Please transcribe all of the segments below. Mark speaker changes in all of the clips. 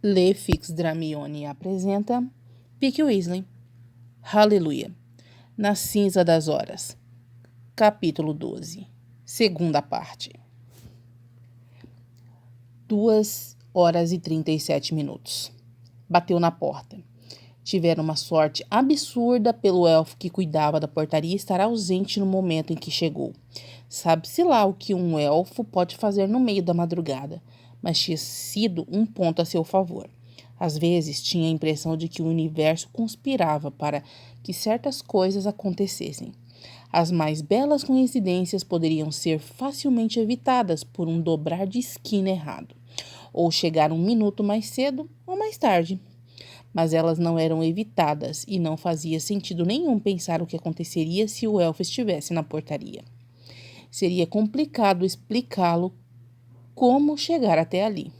Speaker 1: Le Fix Dramione apresenta Vicky Weasley. Aleluia. Na cinza das horas. Capítulo 12. Segunda parte. 2h37. Bateu na porta. Tiveram uma sorte absurda pelo elfo que cuidava da portaria estar ausente no momento em que chegou. Sabe-se lá o que um elfo pode fazer no meio da madrugada, mas tinha sido um ponto a seu favor. Às vezes tinha a impressão de que o universo conspirava para que certas coisas acontecessem. As mais belas coincidências poderiam ser facilmente evitadas por um dobrar de esquina errado, ou chegar um minuto mais cedo ou mais tarde. Mas elas não eram evitadas e não fazia sentido nenhum pensar o que aconteceria se o elfo estivesse na portaria. Seria complicado explicá-lo como chegar até ali.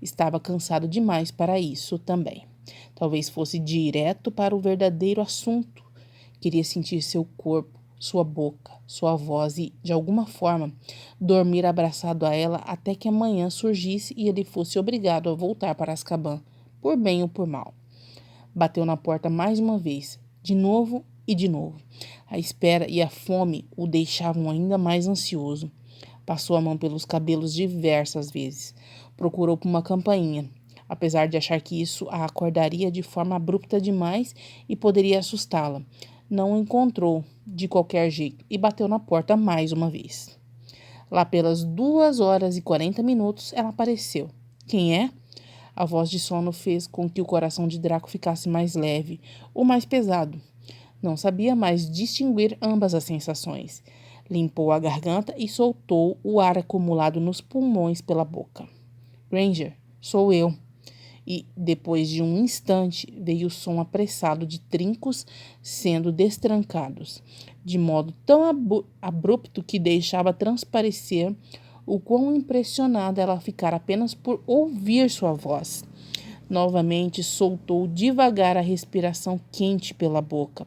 Speaker 1: Estava cansado demais para isso também. Talvez fosse direto para o verdadeiro assunto. Queria sentir seu corpo, sua boca, sua voz e, de alguma forma, dormir abraçado a ela até que amanhã surgisse e ele fosse obrigado a voltar para Azkaban, por bem ou por mal. Bateu na porta mais uma vez, de novo e de novo. A espera e a fome o deixavam ainda mais ansioso. Passou a mão pelos cabelos diversas vezes. Procurou por uma campainha, apesar de achar que isso a acordaria de forma abrupta demais e poderia assustá-la. Não o encontrou de qualquer jeito e bateu na porta mais uma vez. Lá pelas 2h40, ela apareceu. Quem é? A voz de sono fez com que o coração de Draco ficasse mais leve ou mais pesado. Não sabia mais distinguir ambas as sensações. Limpou a garganta e soltou o ar acumulado nos pulmões pela boca. Granger, sou eu. E, depois de um instante, veio o som apressado de trincos sendo destrancados, de modo tão abrupto que deixava transparecer o quão impressionada ela ficara apenas por ouvir sua voz. Novamente soltou devagar a respiração quente pela boca,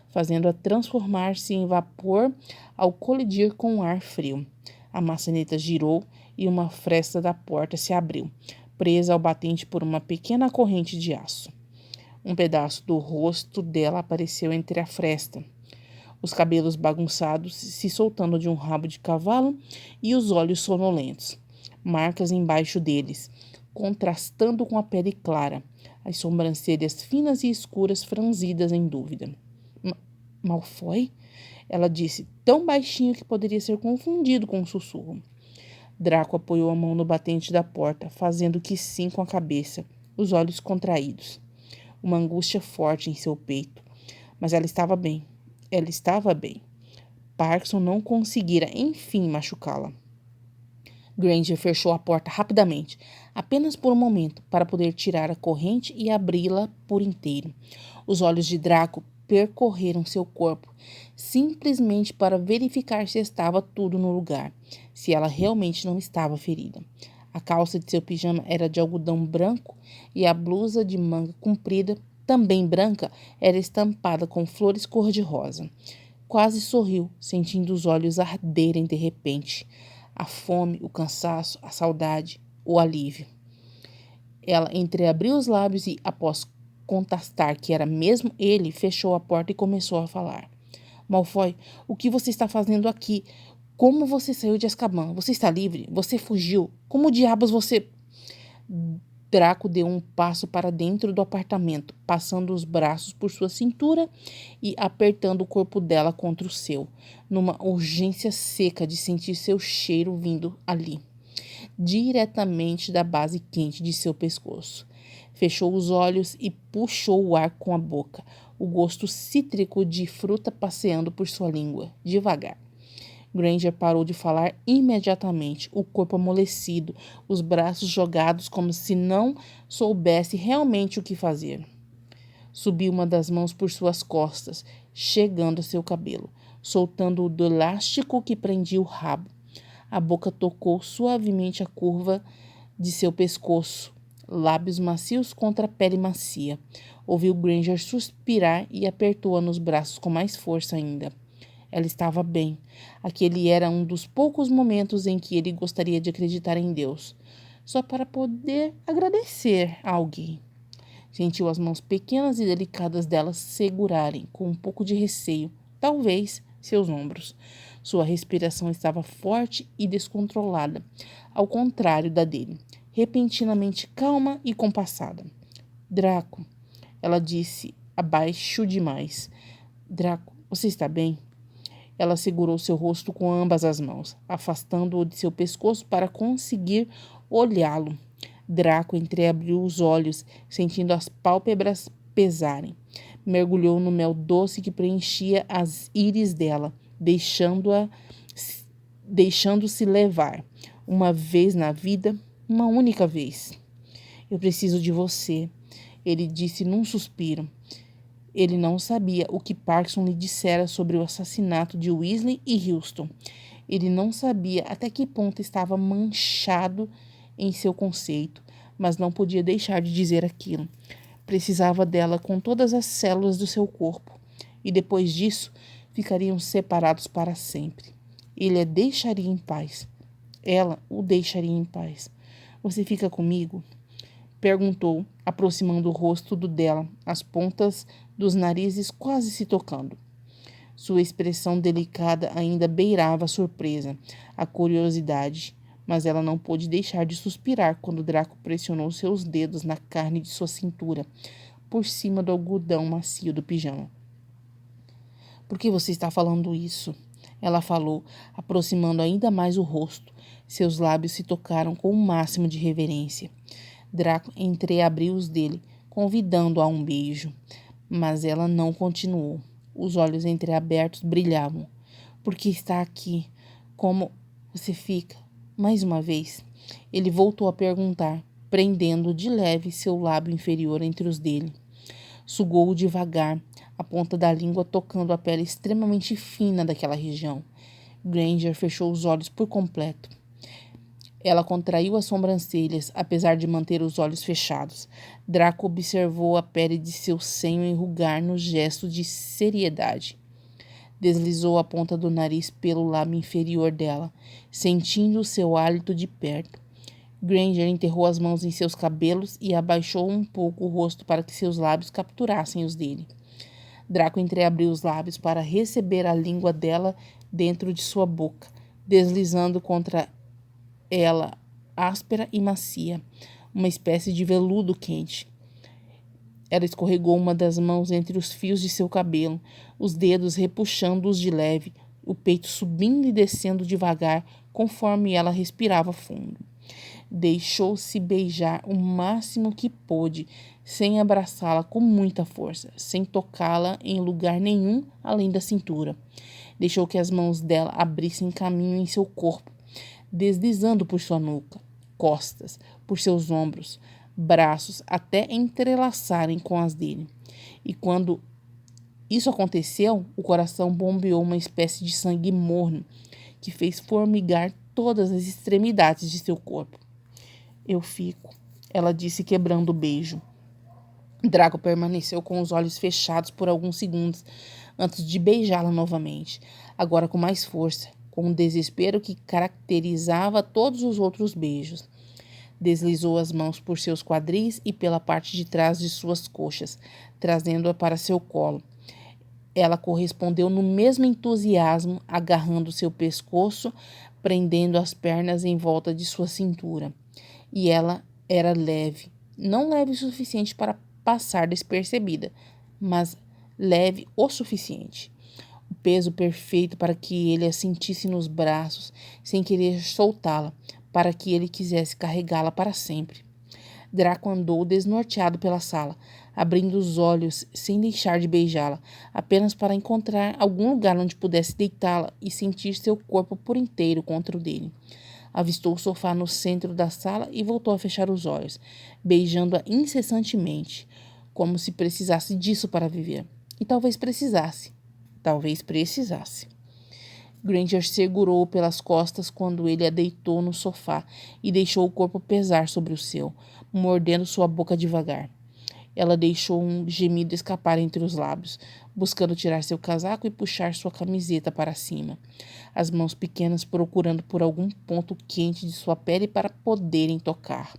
Speaker 1: fazendo-a transformar-se em vapor ao colidir com o ar frio. A maçaneta girou e uma fresta da porta se abriu, presa ao batente por uma pequena corrente de aço. Um pedaço do rosto dela apareceu entre a fresta, os cabelos bagunçados se soltando de um rabo de cavalo e os olhos sonolentos, marcas embaixo deles, contrastando com a pele clara, as sobrancelhas finas e escuras franzidas em dúvida. Malfoy? Ela disse, tão baixinho que poderia ser confundido com um sussurro. Draco apoiou a mão no batente da porta, fazendo que sim com a cabeça, os olhos contraídos. Uma angústia forte em seu peito. Mas ela estava bem. Ela estava bem. Parkinson não conseguira, enfim, machucá-la. Granger fechou a porta rapidamente, apenas por um momento, para poder tirar a corrente e abri-la por inteiro. Os olhos de Draco percorreram seu corpo, simplesmente para verificar se estava tudo no lugar, se ela realmente não estava ferida. A calça de seu pijama era de algodão branco e a blusa de manga comprida, também branca, era estampada com flores cor-de-rosa. Quase sorriu, sentindo os olhos arderem de repente. A fome, o cansaço, a saudade, o alívio. Ela entreabriu os lábios e, após constatar que era mesmo ele, fechou a porta e começou a falar. Malfoy, o que você está fazendo aqui? Como você saiu de Azkaban? Você está livre? Você fugiu? Como diabos você... Draco deu um passo para dentro do apartamento, passando os braços por sua cintura e apertando o corpo dela contra o seu, numa urgência seca de sentir seu cheiro vindo ali, diretamente da base quente de seu pescoço. Fechou os olhos e puxou o ar com a boca, o gosto cítrico de fruta passeando por sua língua, devagar. Granger parou de falar imediatamente, o corpo amolecido, os braços jogados como se não soubesse realmente o que fazer. Subiu uma das mãos por suas costas, chegando a seu cabelo, soltando-o do elástico que prendia o rabo. A boca tocou suavemente a curva de seu pescoço, lábios macios contra a pele macia. Ouviu Granger suspirar e apertou-a nos braços com mais força ainda. Ela estava bem. Aquele era um dos poucos momentos em que ele gostaria de acreditar em Deus. só para poder agradecer a alguém. Sentiu as mãos pequenas e delicadas dela segurarem, com um pouco de receio, talvez, seus ombros. Sua respiração estava forte e descontrolada, ao contrário da dele, repentinamente calma e compassada. Draco, ela disse abaixo demais. Draco, você está bem? Ela segurou seu rosto com ambas as mãos, afastando-o de seu pescoço para conseguir olhá-lo. Draco entreabriu os olhos, sentindo as pálpebras pesarem. Mergulhou no mel doce que preenchia as íris dela, deixando-se levar. Uma vez na vida, uma única vez. Eu preciso de você, ele disse num suspiro. Ele não sabia o que Parkinson lhe dissera sobre o assassinato de Weasley e Houston. Ele não sabia até que ponto estava manchado em seu conceito, mas não podia deixar de dizer aquilo. Precisava dela com todas as células do seu corpo, e depois disso ficariam separados para sempre. Ele a deixaria em paz. Ela o deixaria em paz. Você fica comigo? Perguntou, aproximando o rosto do dela, as pontas dos narizes quase se tocando. Sua expressão delicada ainda beirava a surpresa, a curiosidade, mas ela não pôde deixar de suspirar quando Draco pressionou seus dedos na carne de sua cintura, por cima do algodão macio do pijama. Por que você está falando isso? Ela falou, aproximando ainda mais o rosto. Seus lábios se tocaram com o máximo de reverência. Draco entreabriu os dele, convidando-a a um beijo. Mas ela não continuou. Os olhos entreabertos brilhavam. Por que está aqui? Como você fica? Mais uma vez. Ele voltou a perguntar, prendendo de leve seu lábio inferior entre os dele. Sugou-o devagar, a ponta da língua tocando a pele extremamente fina daquela região. Granger fechou os olhos por completo. Ela contraiu as sobrancelhas, apesar de manter os olhos fechados. Draco observou a pele de seu senho enrugar no gesto de seriedade. Deslizou a ponta do nariz pelo lábio inferior dela, sentindo seu hálito de perto. Granger enterrou as mãos em seus cabelos e abaixou um pouco o rosto para que seus lábios capturassem os dele. Draco entreabriu os lábios para receber a língua dela dentro de sua boca, deslizando contra ela, áspera e macia, uma espécie de veludo quente. Ela escorregou uma das mãos entre os fios de seu cabelo, os dedos repuxando-os de leve, o peito subindo e descendo devagar conforme ela respirava fundo. Deixou-se beijar o máximo que pôde, sem abraçá-la com muita força, sem tocá-la em lugar nenhum além da cintura. Deixou que as mãos dela abrissem caminho em seu corpo, deslizando por sua nuca, costas, por seus ombros, braços, até entrelaçarem com as dele. E quando isso aconteceu, o coração bombeou uma espécie de sangue morno, que fez formigar todas as extremidades de seu corpo. Eu fico, ela disse, quebrando o beijo. Draco permaneceu com os olhos fechados por alguns segundos antes de beijá-la novamente, agora com mais força, com um desespero que caracterizava todos os outros beijos. Deslizou as mãos por seus quadris e pela parte de trás de suas coxas, trazendo-a para seu colo. Ela correspondeu no mesmo entusiasmo, agarrando seu pescoço, prendendo as pernas em volta de sua cintura. E ela era leve, não leve o suficiente para passar despercebida, mas leve o suficiente. O peso perfeito para que ele a sentisse nos braços, sem querer soltá-la, para que ele quisesse carregá-la para sempre. Draco andou desnorteado pela sala, abrindo os olhos sem deixar de beijá-la, apenas para encontrar algum lugar onde pudesse deitá-la e sentir seu corpo por inteiro contra o dele. Avistou o sofá no centro da sala e voltou a fechar os olhos, beijando-a incessantemente, como se precisasse disso para viver. E talvez precisasse. Granger segurou-o pelas costas quando ele a deitou no sofá e deixou o corpo pesar sobre o seu, mordendo sua boca devagar. Ela deixou um gemido escapar entre os lábios, buscando tirar seu casaco e puxar sua camiseta para cima, as mãos pequenas procurando por algum ponto quente de sua pele para poderem tocar.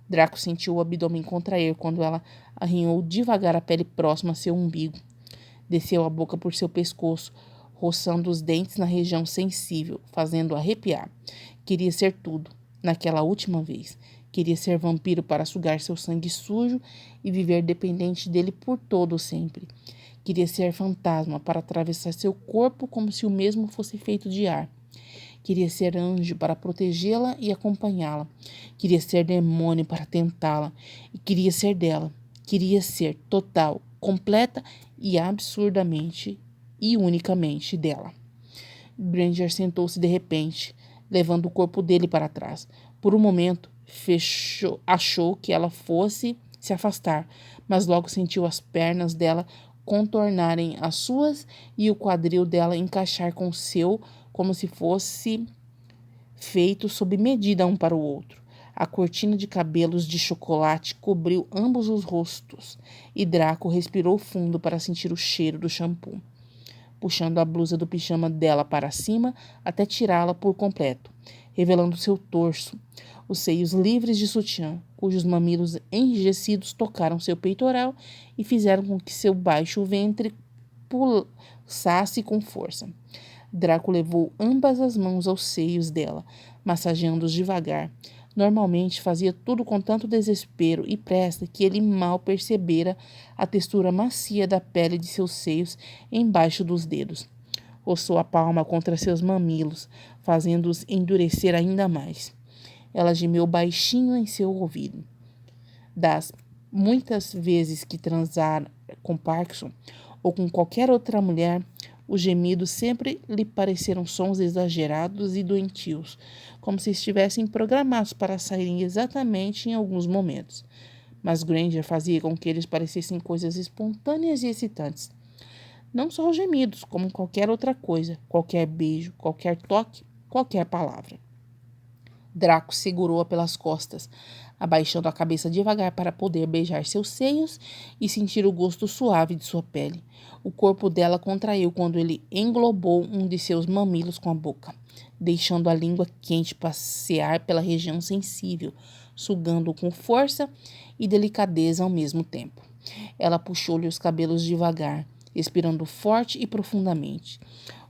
Speaker 1: Draco sentiu o abdômen contrair quando ela arranhou devagar a pele próxima a seu umbigo. Desceu a boca por seu pescoço, roçando os dentes na região sensível, fazendo-o arrepiar. Queria ser tudo, naquela última vez. Queria ser vampiro para sugar seu sangue sujo e viver dependente dele por todo sempre. Queria ser fantasma para atravessar seu corpo como se o mesmo fosse feito de ar. Queria ser anjo para protegê-la e acompanhá-la. Queria ser demônio para tentá-la. E queria ser dela. Queria ser total, completa e absurdamente e unicamente dela. Granger sentou-se de repente, levando o corpo dele para trás. Por um momento, achou que ela fosse se afastar, mas logo sentiu as pernas dela contornarem as suas e o quadril dela encaixar com o seu, como se fosse feito sob medida um para o outro. A cortina de cabelos de chocolate cobriu ambos os rostos, e Draco respirou fundo para sentir o cheiro do shampoo, puxando a blusa do pijama dela para cima até tirá-la por completo, revelando seu torso, os seios livres de sutiã, cujos mamilos enrijecidos tocaram seu peitoral e fizeram com que seu baixo ventre pulsasse com força. Draco levou ambas as mãos aos seios dela, massageando-os devagar. Normalmente fazia tudo com tanto desespero e pressa que ele mal percebera a textura macia da pele de seus seios embaixo dos dedos. Roçou a palma contra seus mamilos, fazendo-os endurecer ainda mais. Ela gemeu baixinho em seu ouvido. Das muitas vezes que transara com Parkinson ou com qualquer outra mulher, os gemidos sempre lhe pareceram sons exagerados e doentios, como se estivessem programados para saírem exatamente em alguns momentos. Mas Granger fazia com que eles parecessem coisas espontâneas e excitantes. Não só os gemidos, como qualquer outra coisa, qualquer beijo, qualquer toque, qualquer palavra. Draco segurou-a pelas costas, abaixando a cabeça devagar para poder beijar seus seios e sentir o gosto suave de sua pele. O corpo dela contraiu quando ele englobou um de seus mamilos com a boca, deixando a língua quente passear pela região sensível, sugando-o com força e delicadeza ao mesmo tempo. Ela puxou-lhe os cabelos devagar, expirando forte e profundamente.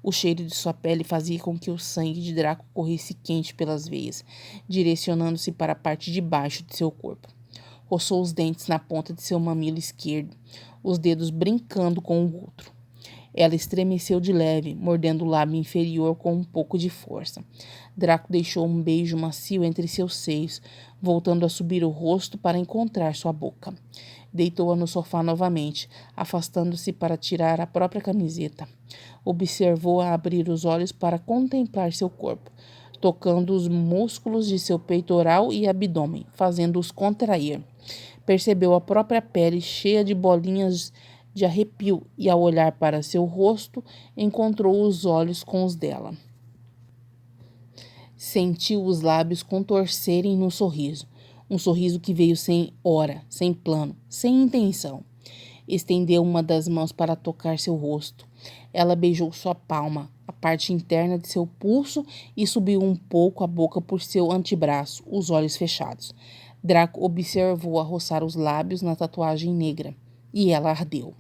Speaker 1: O cheiro de sua pele fazia com que o sangue de Draco corresse quente pelas veias, direcionando-se para a parte de baixo de seu corpo. Roçou os dentes na ponta de seu mamilo esquerdo, os dedos brincando com o outro. Ela estremeceu de leve, mordendo o lábio inferior com um pouco de força. Draco deixou um beijo macio entre seus seios, voltando a subir o rosto para encontrar sua boca. Deitou-a no sofá novamente, afastando-se para tirar a própria camiseta. Observou-a abrir os olhos para contemplar seu corpo, tocando os músculos de seu peitoral e abdômen, fazendo-os contrair. Percebeu a própria pele cheia de bolinhas de arrepio e, ao olhar para seu rosto, encontrou os olhos com os dela. Sentiu os lábios contorcerem no sorriso, um sorriso que veio sem hora, sem plano, sem intenção. Estendeu uma das mãos para tocar seu rosto. Ela beijou sua palma, a parte interna de seu pulso, e subiu um pouco a boca por seu antebraço, os olhos fechados. Draco observou-a roçar os lábios na tatuagem negra, e ela ardeu.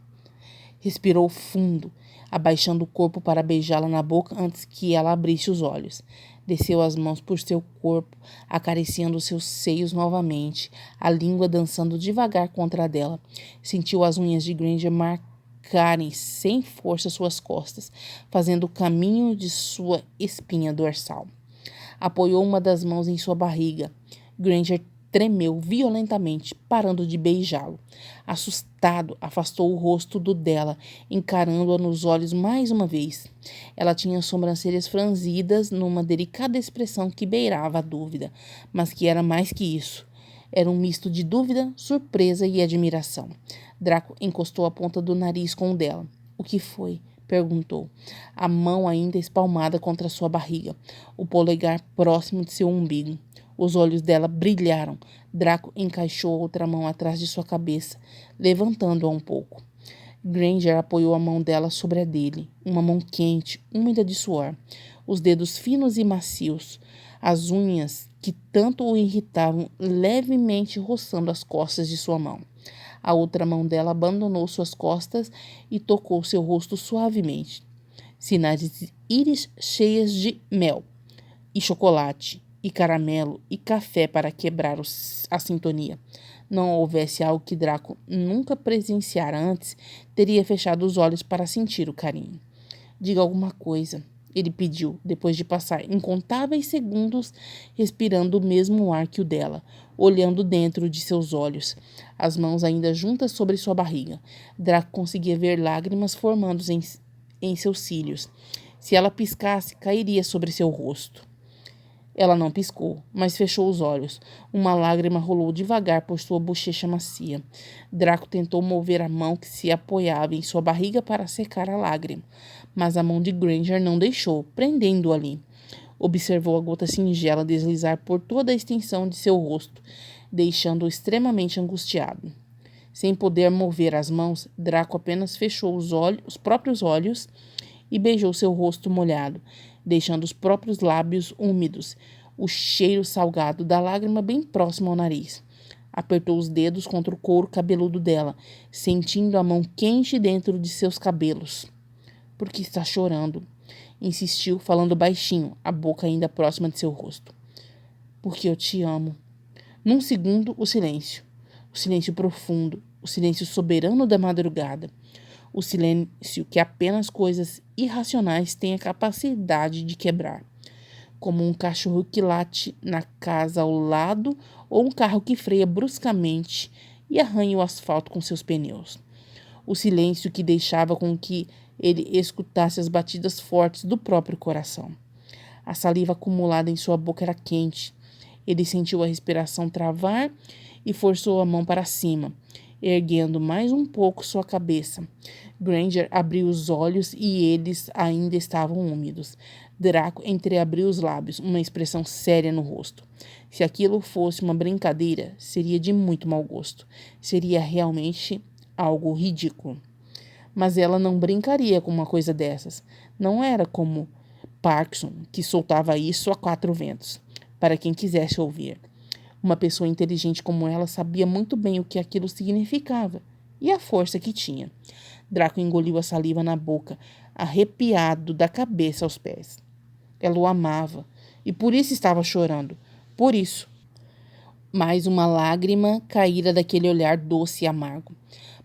Speaker 1: Respirou fundo, abaixando o corpo para beijá-la na boca antes que ela abrisse os olhos. Desceu as mãos por seu corpo, acariciando seus seios novamente, a língua dançando devagar contra a dela. Sentiu as unhas de Granger marcarem sem força suas costas, fazendo o caminho de sua espinha dorsal. Apoiou uma das mãos em sua barriga. Granger tremeu violentamente, parando de beijá-lo. Assustado, afastou o rosto do dela, encarando-a nos olhos mais uma vez. Ela tinha as sobrancelhas franzidas numa delicada expressão que beirava a dúvida, mas que era mais que isso. Era um misto de dúvida, surpresa e admiração. Draco encostou a ponta do nariz com o dela. O que foi? Perguntou, a mão ainda espalmada contra sua barriga, o polegar próximo de seu umbigo. Os olhos dela brilharam, Draco encaixou a outra mão atrás de sua cabeça, levantando-a um pouco. Granger apoiou a mão dela sobre a dele, uma mão quente, úmida de suor, os dedos finos e macios, as unhas que tanto o irritavam levemente roçando as costas de sua mão. A outra mão dela abandonou suas costas e tocou seu rosto suavemente. Sinais de íris cheias de mel, e chocolate, e caramelo, e café para quebrar a sintonia. Não houvesse algo que Draco nunca presenciara antes, teria fechado os olhos para sentir o carinho. Diga alguma coisa, ele pediu, depois de passar incontáveis segundos respirando o mesmo ar que o dela, olhando dentro de seus olhos, as mãos ainda juntas sobre sua barriga. Draco conseguia ver lágrimas formando em seus cílios. Se ela piscasse, cairia sobre seu rosto. Ela não piscou, mas fechou os olhos. Uma lágrima rolou devagar por sua bochecha macia. Draco tentou mover a mão que se apoiava em sua barriga para secar a lágrima, mas a mão de Granger não deixou, prendendo-o ali. Observou a gota singela deslizar por toda a extensão de seu rosto, deixando-o extremamente angustiado. Sem poder mover as mãos, Draco apenas fechou os próprios olhos e beijou seu rosto molhado, deixando os próprios lábios úmidos, o cheiro salgado da lágrima bem próximo ao nariz. Apertou os dedos contra o couro cabeludo dela, sentindo a mão quente dentro de seus cabelos. — Por que está chorando? Insistiu, falando baixinho, a boca ainda próxima de seu rosto. — Porque eu te amo. Num segundo, o silêncio. O silêncio profundo, o silêncio soberano da madrugada. O silêncio que apenas coisas irracionais têm a capacidade de quebrar. Como um cachorro que late na casa ao lado ou um carro que freia bruscamente e arranha o asfalto com seus pneus. O silêncio que deixava com que ele escutasse as batidas fortes do próprio coração. A saliva acumulada em sua boca era quente. Ele sentiu a respiração travar e forçou a mão para cima, erguendo mais um pouco sua cabeça. Granger abriu os olhos e eles ainda estavam úmidos. Draco entreabriu os lábios, uma expressão séria no rosto. Se aquilo fosse uma brincadeira, seria de muito mau gosto. Seria realmente algo ridículo. Mas ela não brincaria com uma coisa dessas. Não era como Parkinson, que soltava isso a quatro ventos, para quem quisesse ouvir. Uma pessoa inteligente como ela sabia muito bem o que aquilo significava e a força que tinha. Draco engoliu a saliva na boca, arrepiado da cabeça aos pés. Ela o amava e por isso estava chorando. Por isso. Mais uma lágrima caíra daquele olhar doce e amargo.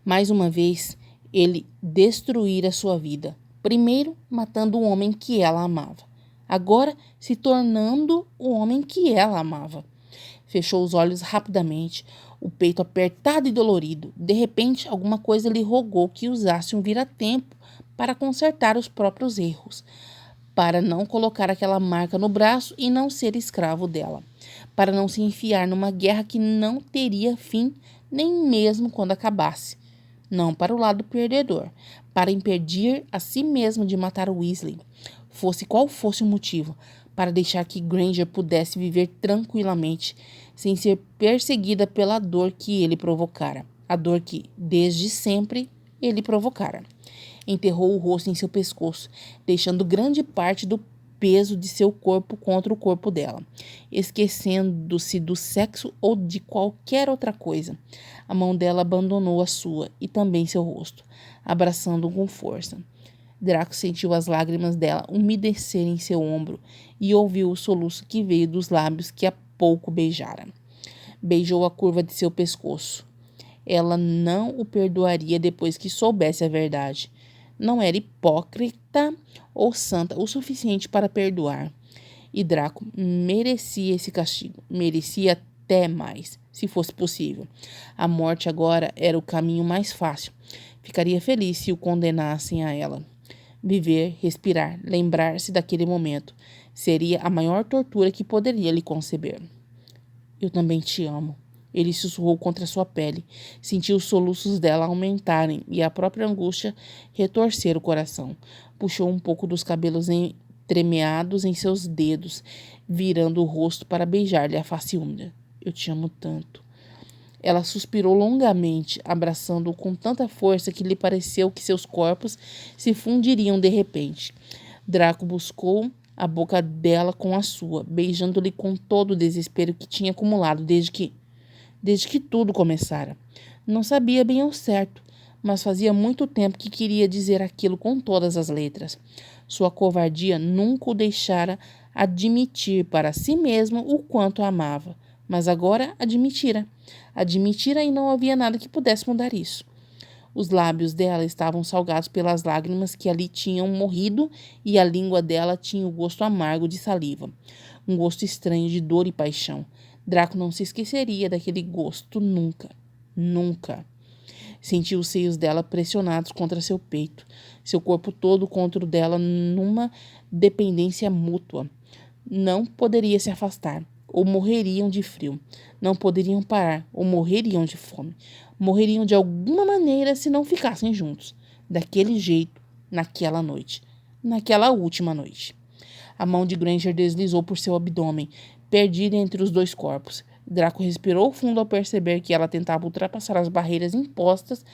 Speaker 1: Mais uma vez, ele destruíra sua vida. Primeiro, matando o homem que ela amava. Agora, se tornando o homem que ela amava. Fechou os olhos rapidamente, o peito apertado e dolorido. De repente, alguma coisa lhe rogou que usasse um vira-tempo para consertar os próprios erros, para não colocar aquela marca no braço e não ser escravo dela, para não se enfiar numa guerra que não teria fim nem mesmo quando acabasse. Não para o lado perdedor, para impedir a si mesmo de matar Weasley, fosse qual fosse o motivo, para deixar que Granger pudesse viver tranquilamente, sem ser perseguida pela dor que ele provocara, a dor que, desde sempre, ele provocara. Enterrou o rosto em seu pescoço, deixando grande parte do peso de seu corpo contra o corpo dela, esquecendo-se do sexo ou de qualquer outra coisa. A mão dela abandonou a sua e também seu rosto, abraçando-o com força. Draco sentiu as lágrimas dela umedecerem seu ombro e ouviu o soluço que veio dos lábios que há pouco beijara. Beijou a curva de seu pescoço. Ela não o perdoaria depois que soubesse a verdade. Não era hipócrita ou santa o suficiente para perdoar. E Draco merecia esse castigo. Merecia até mais, se fosse possível. A morte agora era o caminho mais fácil. Ficaria feliz se o condenassem a ela. Viver, respirar, lembrar-se daquele momento seria a maior tortura que poderia lhe conceber. Eu também te amo. Ele sussurrou contra sua pele. Sentiu os soluços dela aumentarem e a própria angústia retorcer o coração. Puxou um pouco dos cabelos entremeados em seus dedos, virando o rosto para beijar-lhe a face úmida. Eu te amo tanto. Ela suspirou longamente, abraçando-o com tanta força que lhe pareceu que seus corpos se fundiriam de repente. Draco buscou a boca dela com a sua, beijando-lhe com todo o desespero que tinha acumulado desde que tudo começara. Não sabia bem ao certo, mas fazia muito tempo que queria dizer aquilo com todas as letras. Sua covardia nunca o deixara admitir para si mesmo o quanto a amava, mas agora admitira. Admitira e não havia nada que pudesse mudar isso. Os lábios dela estavam salgados pelas lágrimas que ali tinham morrido e a língua dela tinha o gosto amargo de saliva. Um gosto estranho de dor e paixão. Draco não se esqueceria daquele gosto nunca. Nunca. Sentiu os seios dela pressionados contra seu peito, seu corpo todo contra o dela numa dependência mútua. Não poderia se afastar, ou morreriam de frio. Não poderiam parar, ou morreriam de fome. Morreriam de alguma maneira se não ficassem juntos. Daquele jeito, naquela noite. Naquela última noite. A mão de Granger deslizou por seu abdômen, perdida entre os dois corpos. Draco respirou fundo ao perceber que ela tentava ultrapassar as barreiras impostas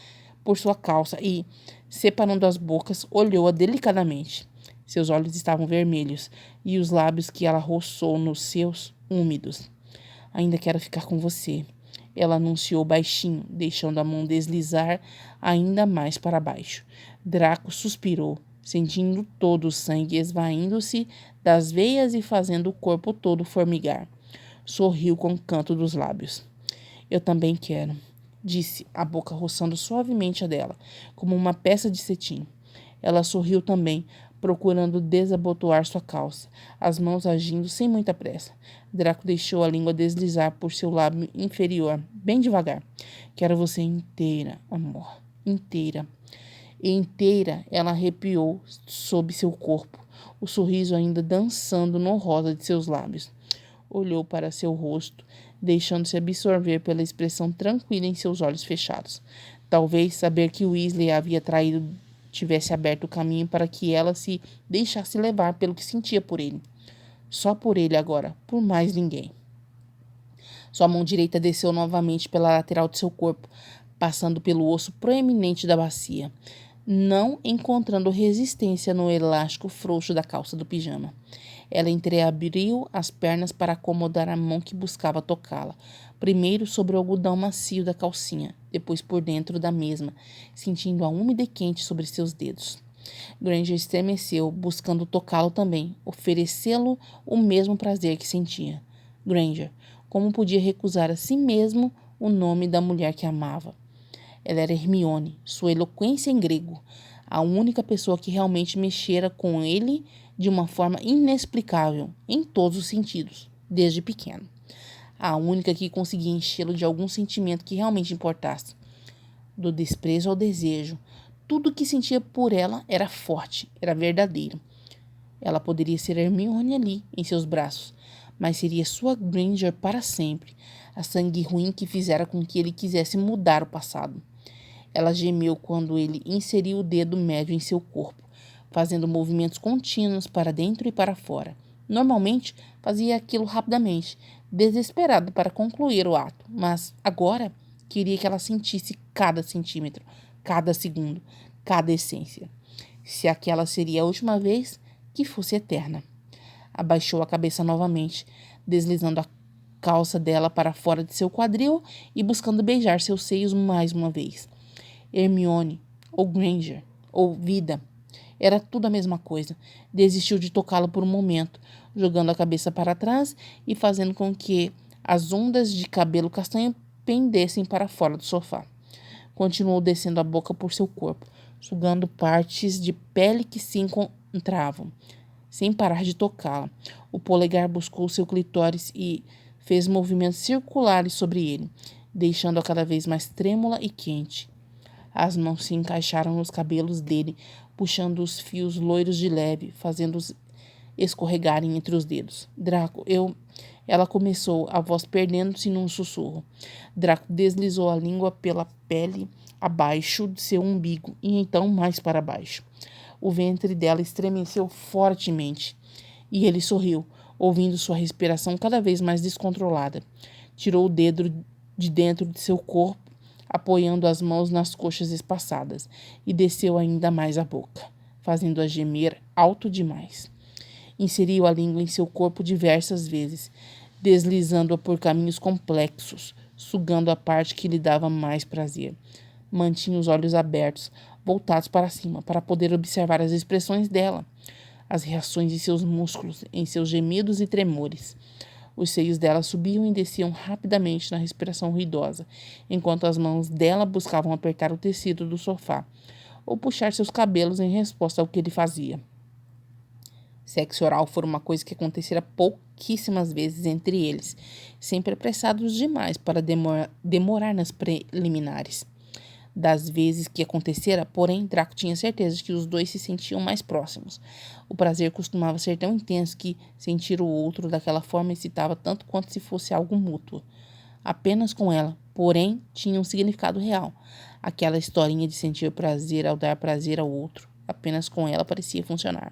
Speaker 1: por sua calça e, separando as bocas, olhou-a delicadamente. Seus olhos estavam vermelhos e os lábios que ela roçou nos seus, úmidos. Ainda quero ficar com você, ela anunciou baixinho, deixando a mão deslizar ainda mais para baixo. Draco suspirou, sentindo todo o sangue esvaindo-se das veias e fazendo o corpo todo formigar. Sorriu com o canto dos lábios. Eu também quero, disse, a boca roçando suavemente a dela, como uma peça de cetim. Ela sorriu também, procurando desabotoar sua calça, as mãos agindo sem muita pressa. Draco deixou a língua deslizar por seu lábio inferior, bem devagar. Quero você inteira, amor, inteira. E inteira ela arrepiou sob seu corpo, o sorriso ainda dançando no rosa de seus lábios. Olhou para seu rosto, deixando-se absorver pela expressão tranquila em seus olhos fechados. Talvez saber que Weasley a havia traído tivesse aberto o caminho para que ela se deixasse levar pelo que sentia por ele. Só por ele agora, por mais ninguém. Sua mão direita desceu novamente pela lateral de seu corpo, passando pelo osso proeminente da bacia, não encontrando resistência no elástico frouxo da calça do pijama. Ela entreabriu as pernas para acomodar a mão que buscava tocá-la, primeiro sobre o algodão macio da calcinha, depois por dentro da mesma, sentindo a úmida e quente sobre seus dedos. Granger estremeceu, buscando tocá-lo também, oferecê-lo o mesmo prazer que sentia. Granger, como podia recusar a si mesmo o nome da mulher que amava? Ela era Hermione, sua eloquência em grego, a única pessoa que realmente mexera com ele de uma forma inexplicável, em todos os sentidos, desde pequeno. A única que conseguia enchê-lo de algum sentimento que realmente importasse. Do desprezo ao desejo, tudo o que sentia por ela era forte, era verdadeiro. Ela poderia ser Hermione ali, em seus braços, mas seria sua Granger para sempre, a sangue ruim que fizera com que ele quisesse mudar o passado. Ela gemeu quando ele inseriu o dedo médio em seu corpo, fazendo movimentos contínuos para dentro e para fora. Normalmente, fazia aquilo rapidamente, desesperado para concluir o ato, mas agora queria que ela sentisse cada centímetro, cada segundo, cada essência. Se aquela seria a última vez, que fosse eterna. Abaixou a cabeça novamente, deslizando a calça dela para fora de seu quadril e buscando beijar seus seios mais uma vez. Hermione, ou Granger, ou vida. Era tudo a mesma coisa. Desistiu de tocá-lo por um momento, jogando a cabeça para trás e fazendo com que as ondas de cabelo castanho pendessem para fora do sofá. Continuou descendo a boca por seu corpo, sugando partes de pele que se encontravam, sem parar de tocá-la. O polegar buscou seu clitóris e fez movimentos circulares sobre ele, deixando-a cada vez mais trêmula e quente. As mãos se encaixaram nos cabelos dele, puxando os fios loiros de leve, fazendo-os escorregarem entre os dedos. Draco, eu... Ela começou, a voz perdendo-se num sussurro. Draco deslizou a língua pela pele abaixo de seu umbigo e então mais para baixo. O ventre dela estremeceu fortemente e ele sorriu, ouvindo sua respiração cada vez mais descontrolada. Tirou o dedo de dentro de seu corpo, apoiando as mãos nas coxas espaçadas, e desceu ainda mais a boca, fazendo-a gemer alto demais. Inseriu a língua em seu corpo diversas vezes, deslizando-a por caminhos complexos, sugando a parte que lhe dava mais prazer. Mantinha os olhos abertos, voltados para cima, para poder observar as expressões dela, as reações de seus músculos, em seus gemidos e tremores. Os seios dela subiam e desciam rapidamente na respiração ruidosa, enquanto as mãos dela buscavam apertar o tecido do sofá, ou puxar seus cabelos em resposta ao que ele fazia. Sexo oral fora uma coisa que acontecera pouquíssimas vezes entre eles, sempre apressados demais para demorar nas preliminares. Das vezes que acontecera, porém, Draco tinha certeza de que os dois se sentiam mais próximos. O prazer costumava ser tão intenso que sentir o outro daquela forma excitava tanto quanto se fosse algo mútuo. Apenas com ela, porém, tinha um significado real. Aquela historinha de sentir prazer ao dar prazer ao outro. Apenas com ela parecia funcionar.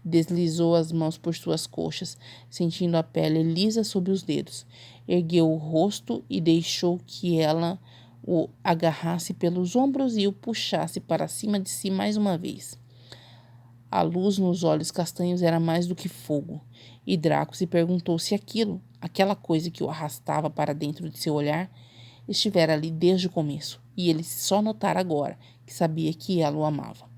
Speaker 1: Deslizou as mãos por suas coxas, sentindo a pele lisa sob os dedos. Ergueu o rosto e deixou que ela o agarrasse pelos ombros e o puxasse para cima de si mais uma vez. A luz nos olhos castanhos era mais do que fogo, e Draco se perguntou se aquela coisa que o arrastava para dentro de seu olhar, estivera ali desde o começo, e ele só notara agora que sabia que ela o amava.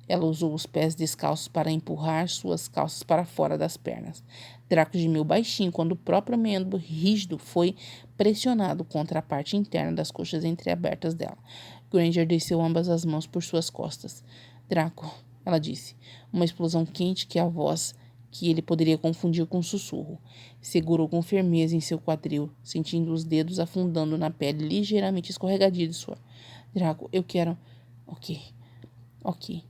Speaker 1: Ela usou os pés descalços para empurrar suas calças para fora das pernas. Draco gemeu baixinho quando o próprio membro rígido foi pressionado contra a parte interna das coxas entreabertas dela. Granger desceu ambas as mãos por suas costas. Draco, ela disse, uma explosão quente que a voz que ele poderia confundir com um sussurro. Segurou com firmeza em seu quadril, sentindo os dedos afundando na pele ligeiramente escorregadia de suor. Draco, eu quero... Ok.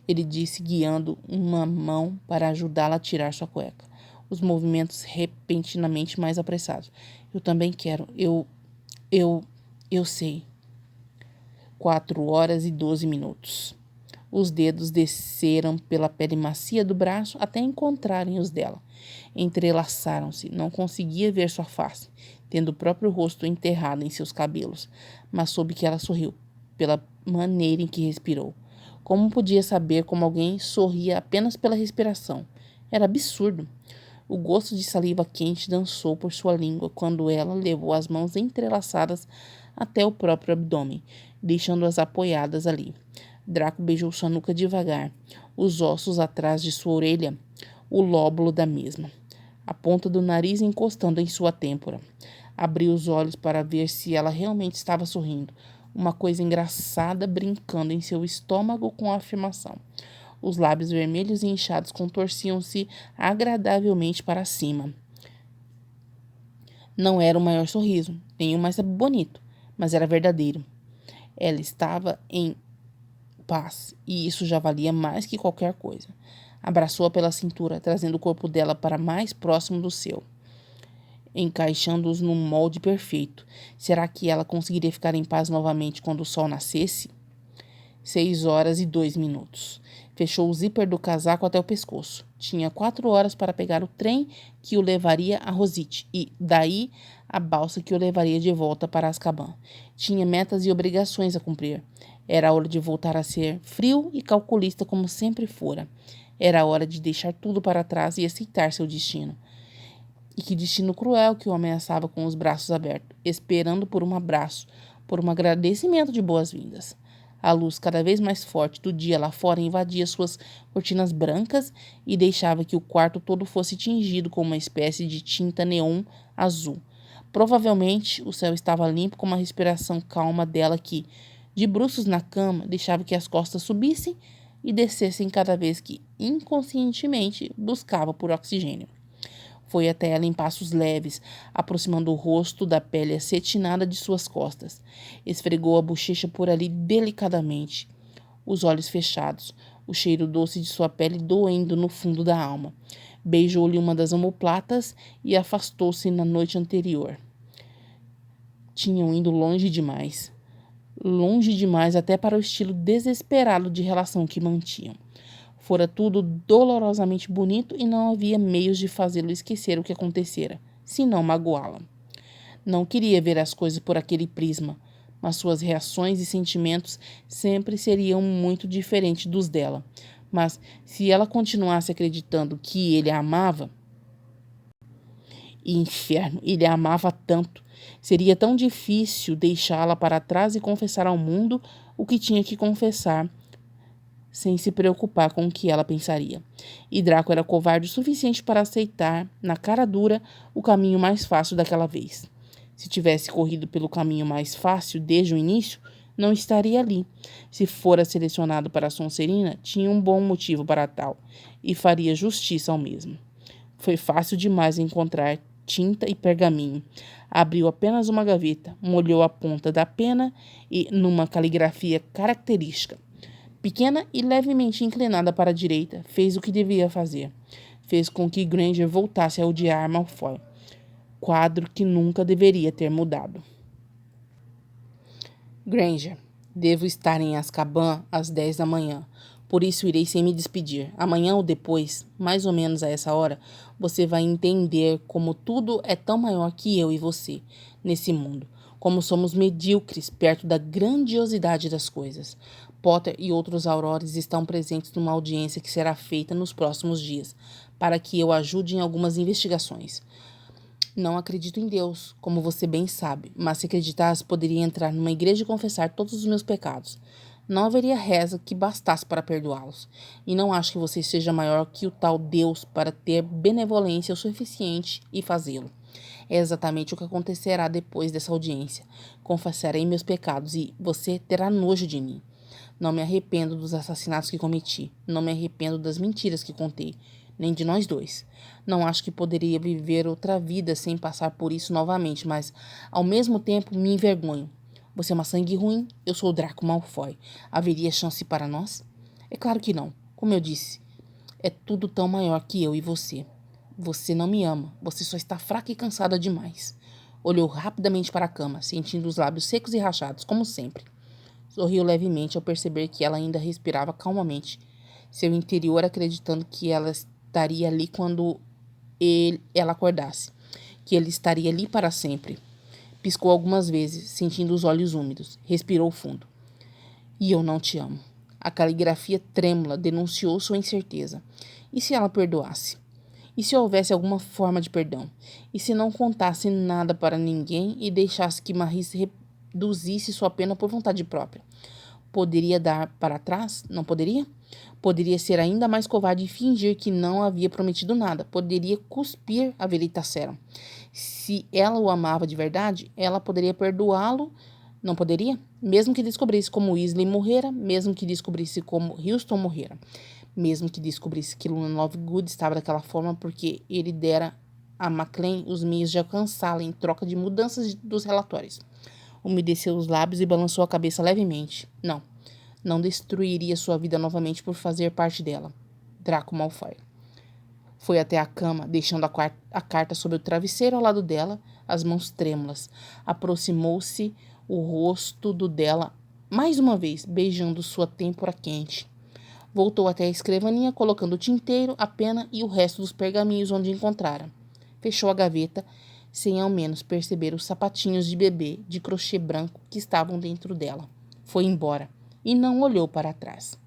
Speaker 1: Ele disse, guiando uma mão para ajudá-la a tirar sua cueca. Os movimentos repentinamente mais apressados. Eu também quero. Eu sei. 4 horas e 12 minutos. Os dedos desceram pela pele macia do braço até encontrarem os dela. Entrelaçaram-se. Não conseguia ver sua face, tendo o próprio rosto enterrado em seus cabelos, mas soube que ela sorriu, pela maneira em que respirou. Como podia saber como alguém sorria apenas pela respiração? Era absurdo. O gosto de saliva quente dançou por sua língua quando ela levou as mãos entrelaçadas até o próprio abdômen, deixando-as apoiadas ali. Draco beijou sua nuca devagar, os ossos atrás de sua orelha, o lóbulo da mesma, a ponta do nariz encostando em sua têmpora. Abriu os olhos para ver se ela realmente estava sorrindo. Uma coisa engraçada brincando em seu estômago com a afirmação. Os lábios vermelhos e inchados contorciam-se agradavelmente para cima. Não era o maior sorriso, nem o mais bonito, mas era verdadeiro. Ela estava em paz, e isso já valia mais que qualquer coisa. Abraçou-a pela cintura, trazendo o corpo dela para mais próximo do seu, encaixando-os num molde perfeito. Será que ela conseguiria ficar em paz novamente quando o sol nascesse? 6 horas e 2 minutos. Fechou o zíper do casaco até o pescoço. Tinha 4 horas para pegar o trem que o levaria a Rosite e, daí, a balsa que o levaria de volta para Azkaban. Tinha metas e obrigações a cumprir. Era a hora de voltar a ser frio e calculista como sempre fora. Era a hora de deixar tudo para trás e aceitar seu destino. E que destino cruel que o ameaçava com os braços abertos, esperando por um abraço, por um agradecimento de boas-vindas. A luz cada vez mais forte do dia lá fora invadia suas cortinas brancas e deixava que o quarto todo fosse tingido com uma espécie de tinta neon azul. Provavelmente o céu estava limpo com uma respiração calma dela que, de bruços na cama, deixava que as costas subissem e descessem cada vez que, inconscientemente, buscava por oxigênio. Foi até ela em passos leves, aproximando o rosto da pele acetinada de suas costas. Esfregou a bochecha por ali delicadamente, os olhos fechados, o cheiro doce de sua pele doendo no fundo da alma. Beijou-lhe uma das omoplatas e afastou-se na noite anterior. Tinham ido longe demais até para o estilo desesperado de relação que mantinham. Fora tudo dolorosamente bonito e não havia meios de fazê-lo esquecer o que acontecera, senão magoá-la. Não queria ver as coisas por aquele prisma, mas suas reações e sentimentos sempre seriam muito diferentes dos dela. Mas se ela continuasse acreditando que ele a amava, inferno, ele a amava tanto, seria tão difícil deixá-la para trás e confessar ao mundo o que tinha que confessar, sem se preocupar com o que ela pensaria. E Draco era covarde o suficiente para aceitar, na cara dura, o caminho mais fácil daquela vez. Se tivesse corrido pelo caminho mais fácil desde o início, não estaria ali. Se fora selecionado para a Sonserina, tinha um bom motivo para tal, e faria justiça ao mesmo. Foi fácil demais encontrar tinta e pergaminho. Abriu apenas uma gaveta, molhou a ponta da pena e, numa caligrafia característica, pequena e levemente inclinada para a direita, fez o que devia fazer. Fez com que Granger voltasse a odiar Malfoy. Quadro que nunca deveria ter mudado. Granger, devo estar em Azkaban às 10 da manhã. Por isso irei sem me despedir. Amanhã ou depois, mais ou menos a essa hora, você vai entender como tudo é tão maior que eu e você, nesse mundo. Como somos medíocres perto da grandiosidade das coisas. Potter e outros aurores estão presentes numa audiência que será feita nos próximos dias, para que eu ajude em algumas investigações. Não acredito em Deus, como você bem sabe, mas se acreditasse, poderia entrar numa igreja e confessar todos os meus pecados. Não haveria reza que bastasse para perdoá-los. E não acho que você seja maior que o tal Deus para ter benevolência o suficiente e fazê-lo. É exatamente o que acontecerá depois dessa audiência. Confessarei meus pecados e você terá nojo de mim. Não me arrependo dos assassinatos que cometi. Não me arrependo das mentiras que contei. Nem de nós dois. Não acho que poderia viver outra vida sem passar por isso novamente, mas, ao mesmo tempo, me envergonho. Você é uma sangue ruim, eu sou o Draco Malfoy. Haveria chance para nós? É claro que não. Como eu disse, é tudo tão maior que eu e você. Você não me ama. Você só está fraca e cansada demais. Olhou rapidamente para a cama, sentindo os lábios secos e rachados, como sempre. Sorriu levemente ao perceber que ela ainda respirava calmamente, seu interior acreditando que ela estaria ali quando ela acordasse, que ele estaria ali para sempre. Piscou algumas vezes, sentindo os olhos úmidos. Respirou fundo. E eu não te amo. A caligrafia trêmula denunciou sua incerteza. E se ela perdoasse? E se houvesse alguma forma de perdão? E se não contasse nada para ninguém e deixasse que Maurice reduzisse sua pena por vontade própria? Poderia dar para trás? Não poderia? Poderia ser ainda mais covarde e fingir que não havia prometido nada. Poderia cuspir a Veritaserum. Se ela o amava de verdade, ela poderia perdoá-lo. Não poderia? Mesmo que descobrisse como Weasley morrera, mesmo que descobrisse como Houston morrera, mesmo que descobrisse que Luna Lovegood estava daquela forma porque ele dera a Maclean os meios de alcançá-la em troca de mudanças dos relatórios. Umedeceu os lábios e balançou a cabeça levemente. Não. Não destruiria sua vida novamente por fazer parte dela. Draco Malfoy. Foi até a cama, deixando a carta sobre o travesseiro ao lado dela, as mãos trêmulas. Aproximou-se o rosto do dela mais uma vez, beijando sua têmpora quente. Voltou até a escrivaninha, colocando o tinteiro, a pena e o resto dos pergaminhos onde encontrara. Fechou a gaveta, sem ao menos perceber os sapatinhos de bebê de crochê branco que estavam dentro dela. Foi embora e não olhou para trás.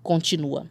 Speaker 1: Continua.